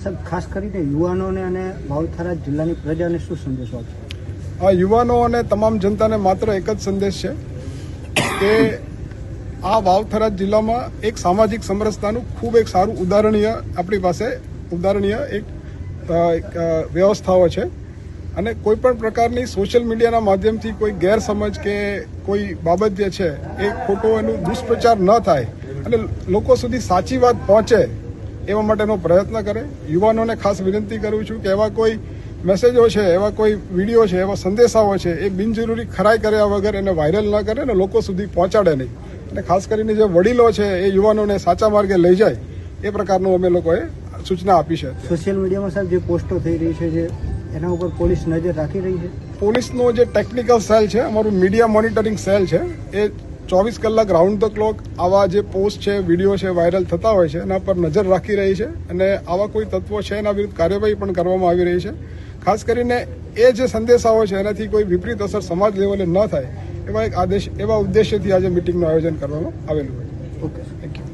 સાહેબ, ખાસ કરીને યુવાનોને અને વાવથરા જિલ્લાની પ્રજાને શું સંદેશો આપશો? યુવાનો અને તમામ જનતાને માત્ર એક જ સંદેશ છે કે આ વાવથરા જિલ્લામાં એક સામાજિક સમરસતાનું ખૂબ એક સારું આપણી પાસે ઉદાહરણીય એક વ્યવસ્થાઓ છે અને કોઈ પણ પ્રકારની સોશિયલ મીડિયાના માધ્યમથી કોઈ ગેરસમજ કે કોઈ બાબત જે છે એ ખોટો એનું દુષ્પ્રચાર ન થાય અને લોકો સુધી સાચી વાત પહોંચે એવા માટેનો પ્રયત્ન કરે. યુવાનોને ખાસ વિનંતી કરું છું કે એવા કોઈ મેસેજો છે, એવા કોઈ વિડીયો છે, એવા સંદેશાઓ છે એ બિનજરૂરી ખરાઈ કર્યા વગર એને વાયરલ ન કરે અને લોકો સુધી પહોંચાડે નહીં. અને ખાસ કરીને જે વડીલો છે એ યુવાનોને સાચા માર્ગે લઈ જાય એ પ્રકારનું અમે લોકોએ સૂચના આપી છે. સોશિયલ મીડિયામાં સાહેબ જે પોસ્ટો થઈ રહી છે જે એના ઉપર પોલીસ નજર રાખી રહી છે. પોલીસનો જે ટેકનિકલ સેલ છે, અમારું મીડિયા મોનિટરિંગ સેલ છે, એ 24 કલાક રાઉન્ડ ધ ક્લોક આવા જે પોસ્ટ છે, વિડીયો છે વાયરલ થતા હોય છે એના પર નજર રાખી રહી છે અને આવા કોઈ તત્વો છે એના વિરુદ્ધ કાર્યવાહી પણ કરવામાં આવી રહી છે. ખાસ કરીને એ જે સંદેશાઓ છે એનાથી કોઈ વિપરીત અસર સમાજ લેવલે ન થાય એવા ઉદ્દેશ્યથી આજે મિટિંગનું આયોજન કરવામાં આવેલું હોય. Okay, thank you.